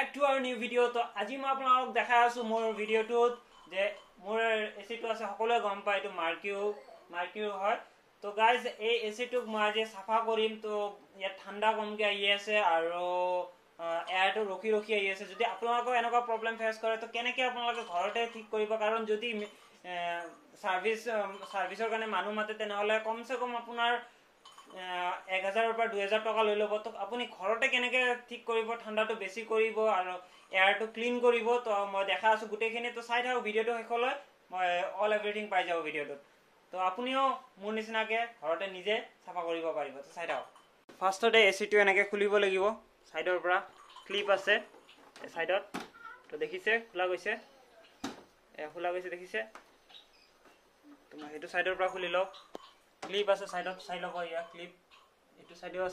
back to our new video. তো আজি মই আপোনালোকক দেখাই আছো মোৰ ভিডিওটোত যে মোৰ এসিটো আছে সকলোৱে গম পায় এটো মাৰ্কিউ হয়। তো গাইজ এই এসিটোক মই আজি সাফা কৰিম। তো ইয়াত ঠাণ্ডা কমকৈ আহি আছে আৰু এয়াৰটো ৰখি আহি আছে। যদি আপোনালোকৰ এনেকুৱা প্ৰব্লেম ফেচ কৰে তো কেনেকৈ আপোনালোকে ঘৰতে ঠিক কৰিব, কাৰণ যদি সাৰ্ভিসৰ কাৰণে মানুহ মাতে তেনেহ'লে কমসে কম আপোনাৰ 1000 পৰা 2000 টকা লৈ ল'ব। তো আপুনি ঘৰতে কেনেকৈ ঠিক কৰিব, ঠাণ্ডাটো বেছি কৰিব আৰু এয়াৰটো ক্লিন কৰিব, তো মই দেখা আছো গোটেইখিনি। তো চাই থাকক ভিডিওটো শেষলৈ, মই অল এভৰিথিং পাই যাব ভিডিওটোত। তো আপুনিও মোৰ নিচিনাকৈ ঘৰতে নিজে চাফা কৰিব পাৰিব। তো চাই থাকক। ফাৰ্ষ্টতে এচিটো এনেকৈ খুলিব লাগিব, সাইডৰ পৰা ক্লিপ আছে সাইডত। তো দেখিছে খোলা গৈছে, দেখিছে। তো মই সেইটো সাইডৰ পৰা খুলি লওক। ক্লিপ আছে সাইডত, চাই ল'ব ইয়া ক্লিপ এইটো সাইডেও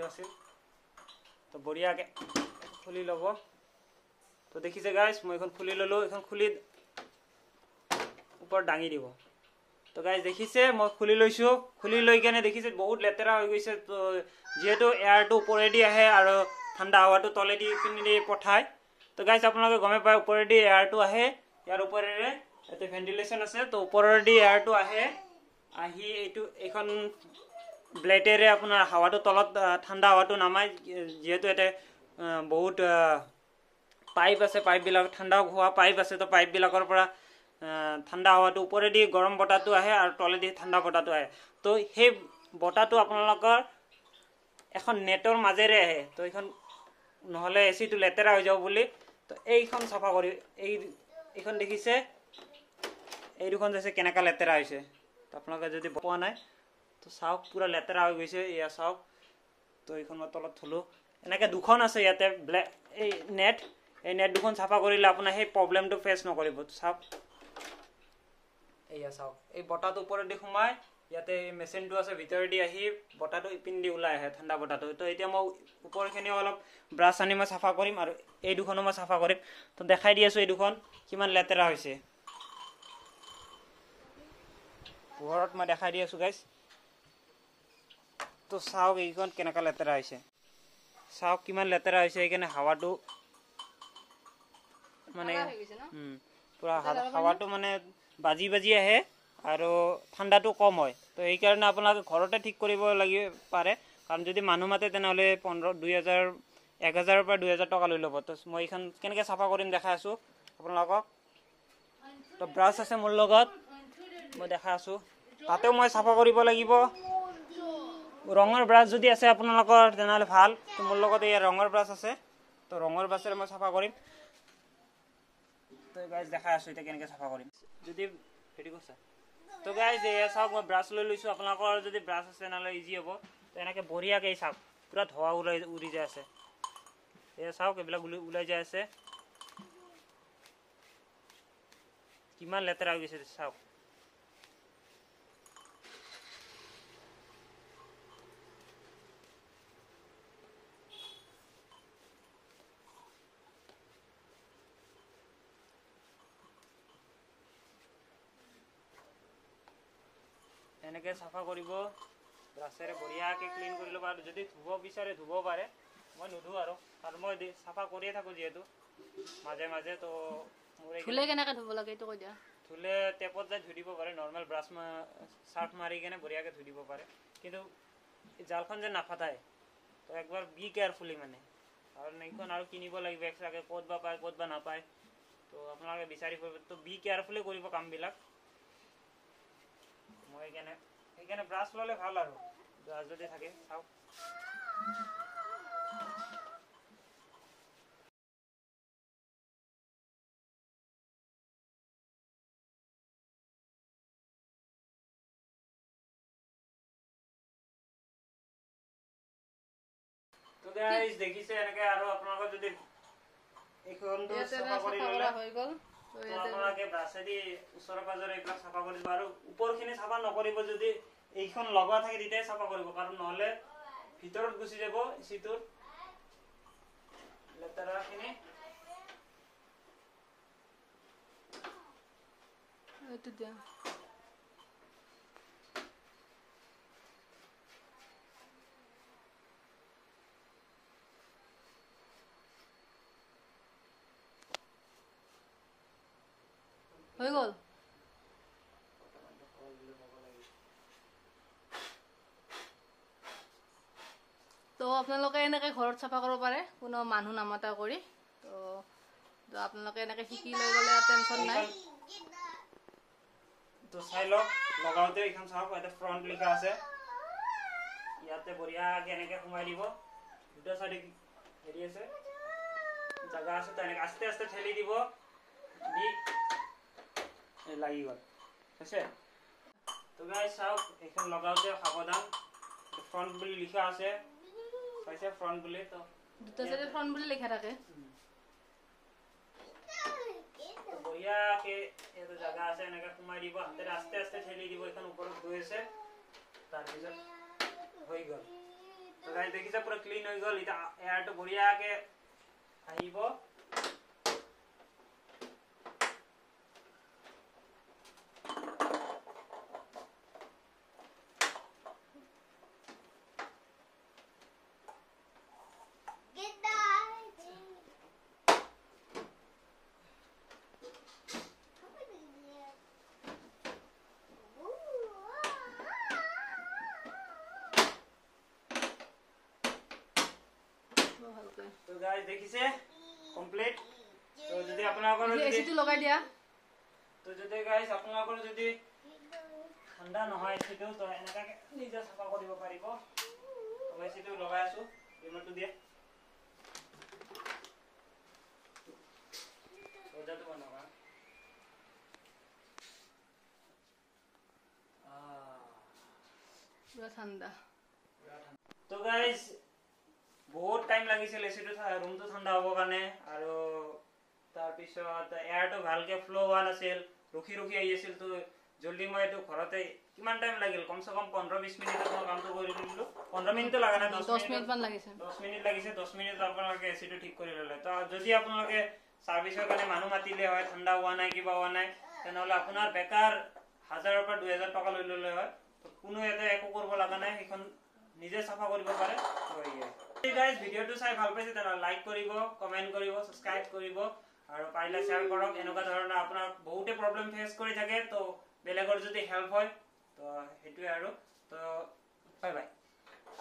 আছিল, তো বঢ়িয়াকৈ খুলি ল'ব। তো দেখিছে গাইজ মই এখন খুলি ল'লোঁ, এখন খুলি ওপৰত দাঙি দিব। তো গাইজ দেখিছে মই খুলি লৈছোঁ, খুলি লৈ কেনে দেখিছে বহুত লেতেৰা হৈ গৈছে। তো যিহেতু এয়াৰটো ওপৰেদি আহে আৰু ঠাণ্ডা হাৱাটো তলেদি পিনেদি পঠায়। তো গাইজ আপোনালোকে গমে পায় ওপৰেদি এয়াৰটো আহে, ইয়াৰ ওপৰেৰে ইয়াতে ভেণ্টিলেশ্যন আছে। তো ওপৰেদি এয়াৰটো আহি এইখন ব্লেডেৰে আপোনাৰ হাৱাটো তলত ঠাণ্ডা হাৱাটো নামায়। যিহেতু ইয়াতে বহুত পাইপ আছে, পাইপবিলাক ঠাণ্ডা হোৱা পাইপ আছে। তো পাইপবিলাকৰ পৰা ঠাণ্ডা হাৱাটো ওপৰেদি গৰম বতাহটো আহে আৰু তলেদি ঠাণ্ডা বতাহটো আহে। তো সেই বতাহটো আপোনালোকৰ এখন নেটৰ মাজেৰে আহে। তো এইখন নহ'লে এচিটো লেতেৰা হৈ যাব বুলি তো এইখন চাফা কৰি এইখন দেখিছে, এই দুখন চাইছে কেনেকুৱা লেতেৰা হৈছে। তো আপোনালোকে যদি পোৱা নাই তো চাওক, পুৰা লেতেৰা হৈ গৈছে। এয়া চাওক, তো এইখন মই তলত থলোঁ। এনেকৈ দুখন আছে ইয়াতে এই নেট দুখন চাফা কৰিলে আপোনাৰ সেই প্ৰব্লেমটো ফেচ নকৰিব। চাওক এয়া চাওক, এই বতাহটো ওপৰেদি সোমাই ইয়াতে এই মেচিনটো আছে, ভিতৰেদি আহি বতাহটো ইপিনেদি ওলাই আহে, ঠাণ্ডা বতাহটো। তো এতিয়া মই ওপৰখিনিও অলপ ব্ৰাছ আনি মই চাফা কৰিম আৰু এই দুখনো মই চাফা কৰিম। তো দেখাই দি আছোঁ এই দুখন কিমান লেতেৰা হৈছে। পোহৰত মই দেখাই দি আছোঁ গাইজ। তো চাওক এইখন কেনেকুৱা লেতেৰা হৈছে, চাওক কিমান লেতেৰা হৈছে। সেইকাৰণে হাৱাটো মানে পুৰা হাৱাটো মানে বাজি আহে আৰু ঠাণ্ডাটো কম হয়। তো সেইকাৰণে আপোনালোকে ঘৰতে ঠিক কৰিব পাৰে, কাৰণ যদি মানুহ মাতে তেনেহ'লে 1000 পৰা 2000 টকা লৈ ল'ব। তো মই এইখন কেনেকৈ চাফা কৰিম দেখাই আছোঁ আপোনালোকক। তো ব্ৰাছ আছে মোৰ লগত, মই দেখাই আছোঁ। তাতেও মই চাফা কৰিব লাগিব। ৰঙৰ ব্ৰাছ যদি আছে আপোনালোকৰ তেনেহ'লে ভাল। তো মোৰ লগত এই ৰঙৰ ব্ৰাছ আছে, তো ৰঙৰ ব্ৰাছেৰে মই চাফা কৰিম। তো গাইজ দেখাই আছোঁ এতিয়া কেনেকৈ চাফা কৰিম। যদি হেৰি কৰিছে তো গাইজ এয়া চাওক, মই ব্ৰাছ লৈ লৈছোঁ। আপোনালোকৰ যদি ব্ৰাছ আছে তেনেহ'লে ইজি হ'ব। তো এনেকৈ বঢ়িয়াকৈ চাওক, পূৰা ধোৱা উৰি যায় আছে। এয়া চাওক এইবিলাক ওলাই যায় আছে, কিমান লেতেৰা হৈ গৈছে চাওক। এনেকৈ চাফা কৰিব ব্ৰাছেৰে, বঢ়িয়াকৈ ক্লিন কৰি ল'ব। আৰু যদি ধুব বিচাৰে ধুব পাৰে, মই নুধোঁ আৰু মই চাফা কৰিয়ে থাকোঁ যিহেতু মাজে মাজে। তো ধুলে কেনেকৈ ধুব লাগে এইটো কৈ দিয়া। ধুলে টেপত যাই ধুই দিব পাৰে, নৰ্মেল ব্ৰাছ চাৰ্ফ মাৰি কেনে বঢ়িয়াকৈ ধুই দিব পাৰে। কিন্তু জালখন যে নাফাটায়, তো একবাৰ বি কেয়াৰফুলি মানে। কাৰণ এইখন আৰু কিনিব লাগিব এক্সট্ৰাকৈ, ক'ত বা পায় ক'ত বা নাপায়। তো আপোনালোকে বিচাৰি ফুৰিব, তো বি কেয়াৰফুলি কৰিব কামবিলাক। মই সেইকাৰণে ব্ৰাছ ল'লে ভাল, আৰু ব্ৰাছ যদি থাকে চাওক। তো গাইজ দেখিছে এনেকৈ, আৰু আপোনালোকৰ যদি এইখনটো চাফা কৰি ল'লে হৈ গ'ল। তো আপোনালোকে ব্ৰাছেদি ওচৰে পাঁজৰে এইবিলাক চাফা কৰি দিব। আৰু ওপৰখিনি চাফা নকৰিব, যদি এইখন লগোৱা থাকে তেতিয়াই চাফা কৰিব, কাৰণ নহ'লে ভিতৰত গুচি যাব এচিটোৰ লেতেৰাখিনি। এইটো দিয়া হৈ গ'ল তো আপোনালোকে এনেকৈ ঘৰত চাফা কৰিব পাৰে কোনো মানুহ নামাতা কৰি তো আপোনালোকে এনেকৈ শিকি লৈ গ'লে টেনশ্যন নাই তো চাই লওক লগাওঁতে এইখন চাওক ইয়াতে ফ্ৰণ্ট লিখা আছে ইয়াতে বঢ়িয়াকৈ এনেকৈ সোমাই দিব দুটা চাইডে হেৰি আছে জাগা আছে তেনেকৈ আস্তে আস্তে ঠেলি দিব দি লাগি গ'ল আছে তো গাইজ চাওক এইখন লগাওঁতে সাৱধান ফ্ৰণ্ট বুলি লিখা আছে পাইছে ফ্ৰণ্ট বুলি তো দুটা চাইডে ফ্ৰণ্ট বুলি লিখা থাকে বঢ়িয়াকৈ এইটো জাগা আছে এনেকৈ সোমাই দিব হাতেৰে আস্তে আস্তে ঠেলি দিব এইখন ওপৰত গৈ আছে তাৰপিছত হৈ গ'ল তো গাইজ দেখিছে পুৰা ক্লিন হৈ গ'ল এতিয়া এয়াৰটো বঢ়িয়াকৈ আহিব তো গাইজ দেখিছে কমপ্লিট তো যদি আপোনালোকৰ এচিটো লগাই দিয়া তো যদি গাইজ আপোনালোকৰ যদি ঠাণ্ডা নহয় এচিটো তো এনেকৈ নিজে চাফা কৰিব পাৰিব তো এচিটো লগাই আছো ৰিমোটটো দিয়ে দৰ্জাটো বন্ধ কৰা পুৰা ঠাণ্ডা তো গাইজ বহুত টাইম লাগিছিল এচিটো ৰুমটো ঠাণ্ডা হ'বৰ কাৰণে আৰু তাৰপিছত এয়াৰটো ভালকৈ ফ্ল' হোৱা নাছিল ৰখি ৰখি আহি আছিল তো জলদি মই এইটো ঘৰতে কিমান টাইম লাগিল কমচে কম 15-20 মিনিটত মই কামটো কৰি দিলোঁ 15 মিনিটো লগা নাই 10 মিনিটমান লাগিছে 10 মিনিট লাগিছে 10 মিনিট আপোনালোকে এচিটো ঠিক কৰি ল'লে তো যদি আপোনালোকে ছাৰ্ভিচৰ কাৰণে মানুহ মাতিলে হয় ঠাণ্ডা হোৱা নাই কিবা হোৱা নাই তেনেহ'লে আপোনাৰ বেকাৰ 1000ৰ পৰা 2000 টকা লৈ ল'লে হয় তো কোনো ইয়াতে একো কৰিব লগা নাই সেইখন নিজে চাফা কৰিব পাৰে তো গাইজ ভিডিঅ'টো চাই ভাল পাইছে তেনেহ'লে লাইক কৰিব কমেণ্ট কৰিব ছাবস্ক্ৰাইব কৰিব আৰু পাৰিলে শ্বেয়াৰ কৰক এনেকুৱা ধৰণৰ আপোনাৰ বহুতে প্ৰব্লেম ফেচ কৰি থাকে তো বেলেগৰ যদি হেল্প হয় তো সেইটোৱে আৰু তো বাই বাই